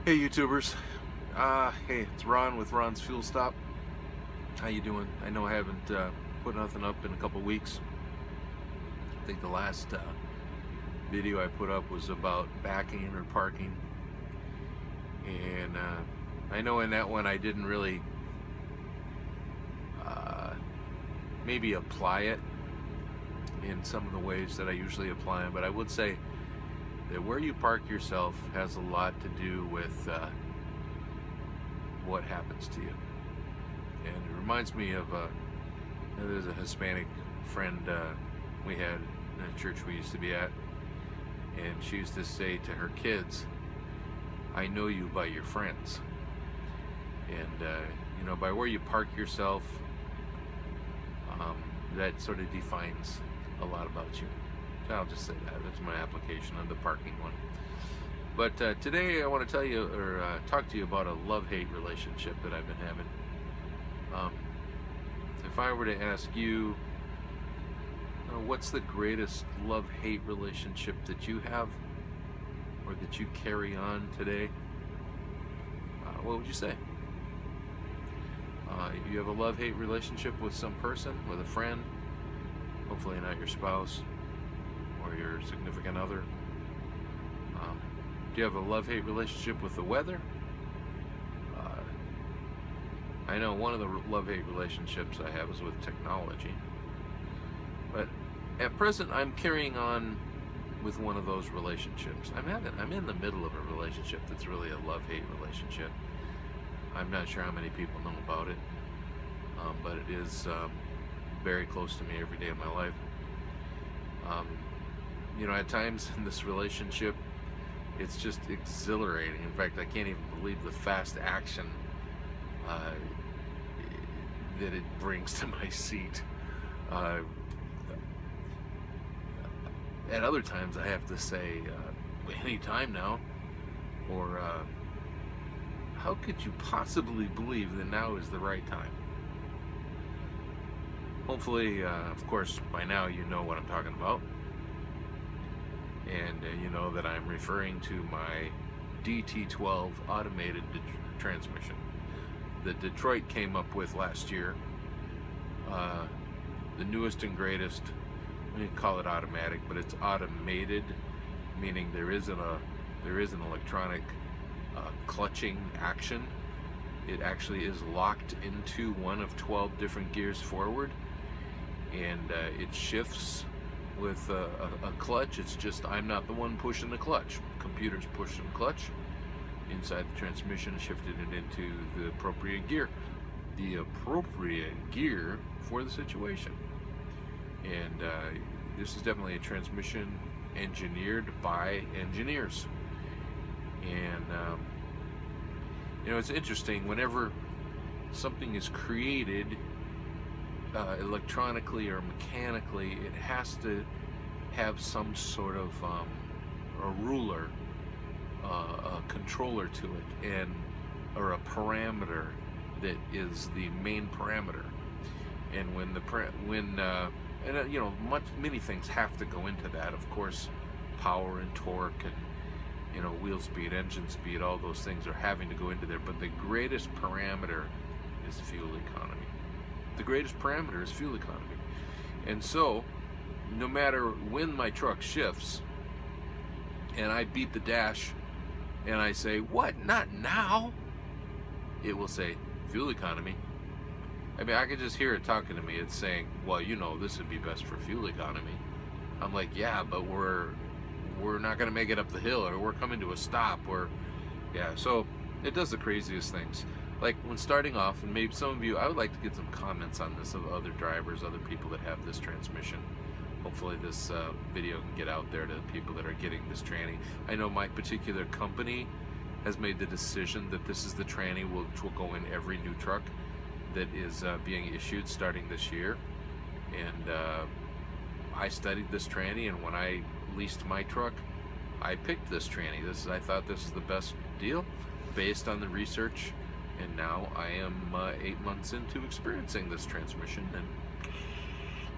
Hey YouTubers, hey, it's Ron with Ron's Fuel Stop. How you doing? I know I haven't put nothing up in a couple weeks. I think the last video I put up was about backing or parking, and I know in that one I didn't really maybe apply it in some of the ways that I usually apply them, but I would say that where you park yourself has a lot to do with what happens to you. And it reminds me of there's a Hispanic friend we had in a church we used to be at, and she used to say to her kids, "I know you by your friends." And you know, by where you park yourself, that sort of defines a lot about you. I'll just say that. That's my application on the parking one. But today I want to tell you, or talk to you about a love-hate relationship that I've been having. If I were to ask you, what's the greatest love-hate relationship that you have, or that you carry on today, what would you say? You have a love-hate relationship with some person, with a friend, hopefully not your spouse or your significant other. Do you have a love-hate relationship with the weather? I know one of the love-hate relationships I have is with technology. But at present, I'm carrying on with one of those relationships. I'm in the middle of a relationship that's really a love-hate relationship. I'm not sure how many people know about it, but it is very close to me every day of my life. You know, at times in this relationship, it's just exhilarating. In fact, I can't even believe the fast action that it brings to my seat. At other times, I have to say, any time now, or how could you possibly believe that now is the right time? Hopefully, of course, by now you know what I'm talking about. And you know that I'm referring to my DT12 automated transmission that Detroit came up with last year. The newest and greatest. We didn't call it automatic, but it's automated, meaning there is an electronic clutching action. It actually is locked into one of 12 different gears forward, and it shifts with a clutch. It's just I'm not the one pushing the clutch. Computer's pushing the clutch inside the transmission, shifted it into the appropriate gear. The appropriate gear for the situation. And this is definitely a transmission engineered by engineers. And you know, it's interesting, whenever something is created electronically or mechanically, it has to have some sort of a ruler, a controller to it, or a parameter that is the main parameter. And you know, many things have to go into that. Of course, power and torque, and you know, wheel speed, engine speed, all those things are having to go into there. But the greatest parameter is fuel economy. The greatest parameter is fuel economy. And so, no matter when my truck shifts, and I beat the dash, and I say, "What? Not now?" It will say, "Fuel economy." I mean, I could just hear it talking to me. It's saying, "Well, you know, this would be best for fuel economy." I'm like, "Yeah, but we're not going to make it up the hill, or we're coming to a stop, or yeah." So it does the craziest things. Like when starting off, and maybe some of you, I would like to get some comments on this of other drivers, other people that have this transmission. Hopefully this video can get out there to people that are getting this tranny. I know my particular company has made the decision that this is the tranny which will go in every new truck that is being issued starting this year. And I studied this tranny, and when I leased my truck, I picked this tranny. I thought this is the best deal based on the research, and now I am 8 months into experiencing this transmission, and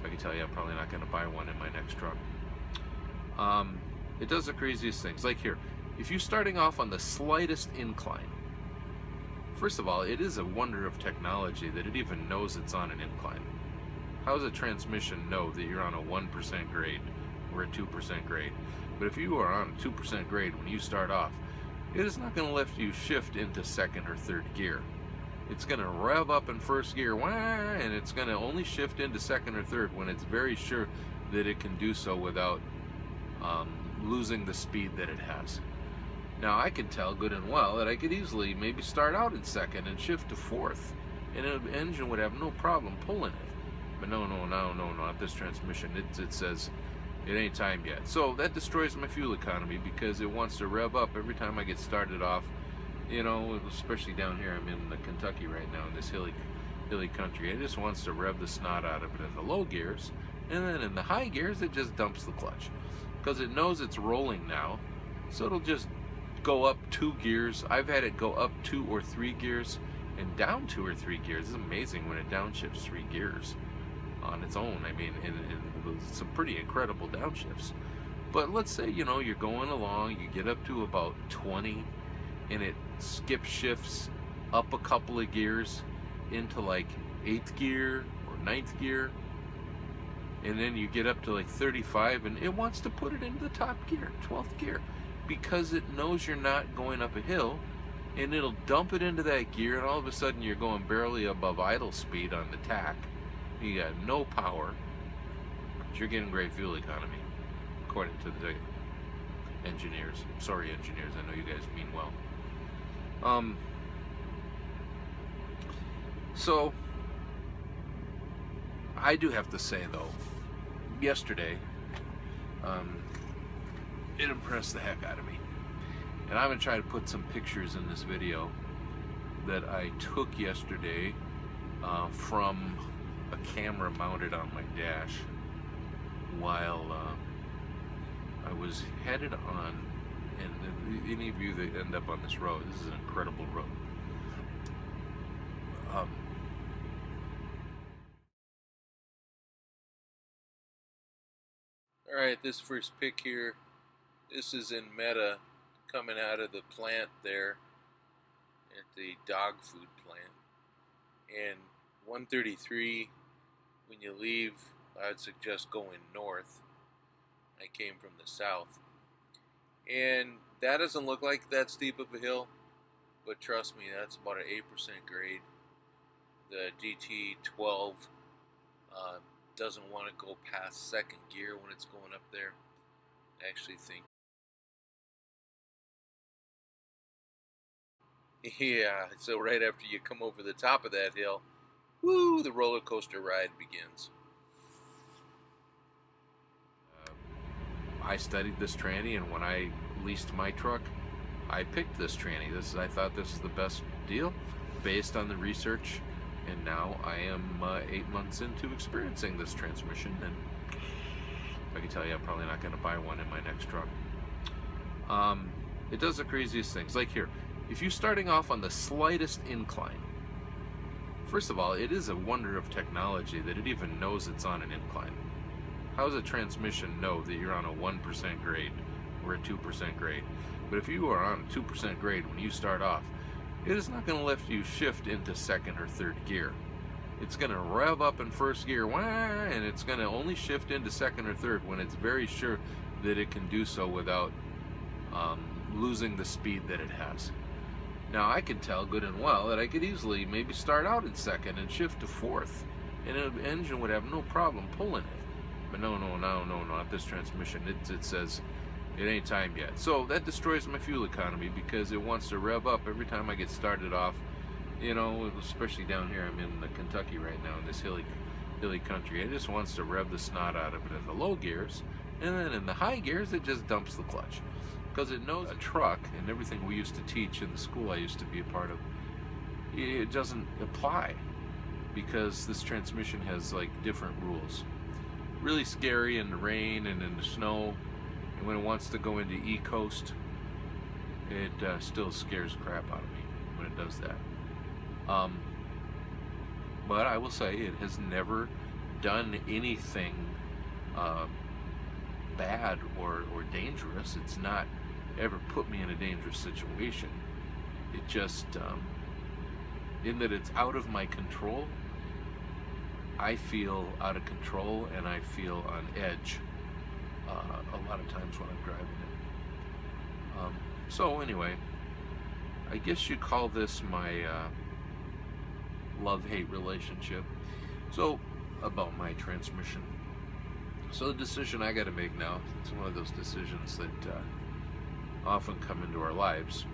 I can tell you I'm probably not going to buy one in my next truck. It does the craziest things. Like here, If you're starting off on the slightest incline, first of all, it is a wonder of technology that it even knows it's on an incline. How does a transmission know that you're on a 1% grade or a 2% grade? But if you are on a 2% grade when you start off, it is not going to let you shift into second or third gear. It's going to rev up in first gear, and it's going to only shift into second or third when it's very sure that it can do so without losing the speed that it has. Now, I can tell good and well that I could easily maybe start out in second and shift to fourth, and an engine would have no problem pulling it. But no, not this transmission. It says it ain't time yet. So that destroys my fuel economy because it wants to rev up every time I get started off. You know, especially down here, I'm in Kentucky right now in this hilly country. It just wants to rev the snot out of it in the low gears, and then in the high gears it just dumps the clutch because it knows it's rolling now, so it'll just go up 2 gears. I've had it go up 2 or 3 gears and down 2 or 3 gears. It's amazing when it downshifts 3 gears on its own. I mean, in some pretty incredible downshifts. But let's say, you know, you're going along, you get up to about 20, and it skip shifts up a couple of gears into like 8th gear or 9th gear, and then you get up to like 35 and it wants to put it into the top gear, 12th gear, because it knows you're not going up a hill, and it'll dump it into that gear, and all of a sudden you're going barely above idle speed on the tack. You got no power, but you're getting great fuel economy, according to the engineers. Sorry, engineers, I know you guys mean well. So I do have to say though, yesterday, it impressed the heck out of me. And I'm going to try to put some pictures in this video that I took yesterday from a camera mounted on my dash while I was headed on, and any of you that end up on this road, this is an incredible road. Alright, this first pic here, this is in Meta, coming out of the plant there at the dog food plant. And 133, when you leave, I'd suggest going north. I came from the south. And that doesn't look like that steep of a hill, but trust me, that's about an 8% grade. The GT12 doesn't want to go past second gear when it's going up there. I actually think. Yeah, so right after you come over the top of that hill, woo, the roller coaster ride begins. I studied this tranny, and when I leased my truck, I picked this tranny. I thought this is the best deal based on the research, and now I am 8 months into experiencing this transmission, and I can tell you I'm probably not going to buy one in my next truck. It does the craziest things. Like here, if you're starting off on the slightest incline, first of all, it is a wonder of technology that it even knows it's on an incline. How does a transmission know that you're on a 1% grade or a 2% grade? But if you are on a 2% grade when you start off, it is not going to let you shift into second or third gear. It's going to rev up in first gear, and it's going to only shift into second or third when it's very sure that it can do so without losing the speed that it has. Now, I can tell good and well that I could easily maybe start out in second and shift to fourth, and an engine would have no problem pulling it. But no, not this transmission. It says it ain't time yet. So that destroys my fuel economy because it wants to rev up every time I get started off. You know, especially down here, I'm in Kentucky right now in this hilly country. It just wants to rev the snot out of it in the low gears, and then in the high gears it just dumps the clutch because it knows a truck, and everything we used to teach in the school I used to be a part of, it doesn't apply because this transmission has like different rules. Really scary in the rain and in the snow, and when it wants to go into E-Coast, it still scares the crap out of me when it does that. But I will say it has never done anything bad or dangerous. It's not ever put me in a dangerous situation. It just, in that it's out of my control, I feel out of control and I feel on edge a lot of times when I'm driving it. So anyway, I guess you call this my love-hate relationship. So, about my transmission. So the decision I got to make now, it's one of those decisions that often come into our lives.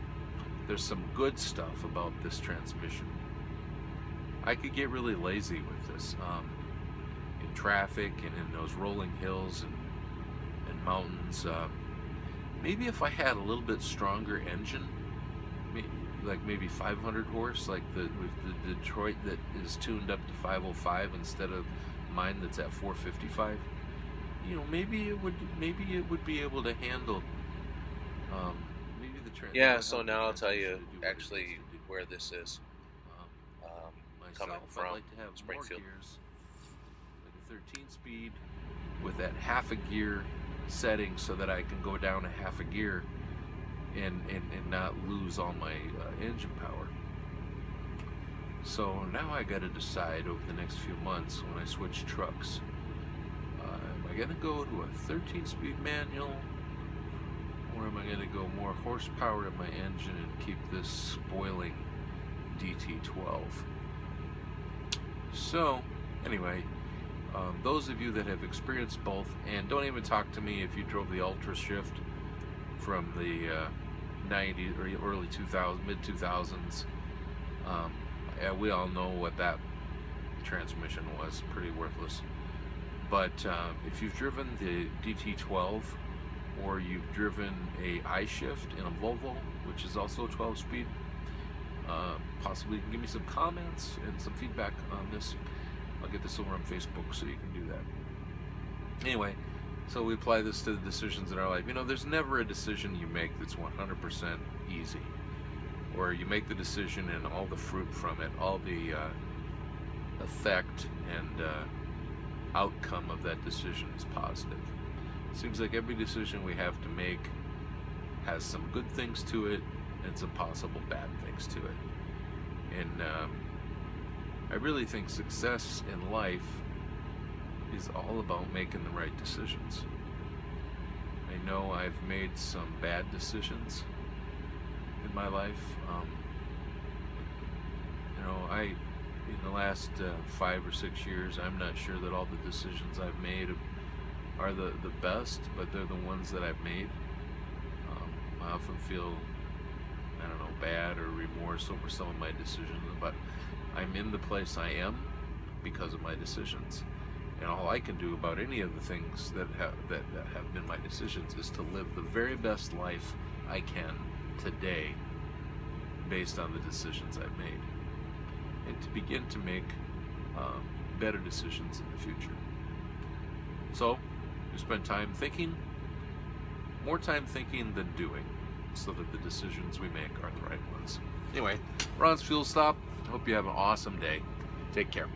There's some good stuff about this transmission. I could get really lazy with this in traffic and in those rolling hills and mountains. Maybe if I had a little bit stronger engine, like maybe 500 horse, like with the Detroit that is tuned up to 505 instead of mine that's at 455. You know, maybe it would be able to handle. Maybe the Yeah, so now I'll tell you actually where this is coming from. I'd like to have Springfield. more gears, like a 13-speed with that half a gear setting, so that I can go down a half a gear and not lose all my engine power. So now I got to decide over the next few months when I switch trucks. Am I going to go to a 13-speed manual, or am I going to go more horsepower in my engine and keep this spoiling DT12? So anyway, those of you that have experienced both, and don't even talk to me if you drove the Ultra Shift from the 90s or early 2000s, mid 2000s. We all know what that transmission was, pretty worthless. But if you've driven the DT12, or you've driven a I-Shift in a Volvo, which is also a 12-speed, possibly you can give me some comments and some feedback on this. I'll get this over on Facebook so you can do that. Anyway, so we apply this to the decisions in our life. You know, there's never a decision you make that's 100% easy, or you make the decision and all the fruit from it, all the effect and outcome of that decision is positive. It seems like every decision we have to make has some good things to it and some possible bad things to it. And I really think success in life is all about making the right decisions. I know I've made some bad decisions in my life. In the last 5 or 6 years, I'm not sure that all the decisions I've made are the best, but they're the ones that I've made. I often feel, bad or remorse over some of my decisions, but I'm in the place I am because of my decisions. And all I can do about any of the things that have been my decisions is to live the very best life I can today based on the decisions I've made, and to begin to make better decisions in the future. So, you spend time thinking, more time thinking than doing, so that the decisions we make are the right ones. Anyway, Ron's Fuel Stop. Hope you have an awesome day. Take care.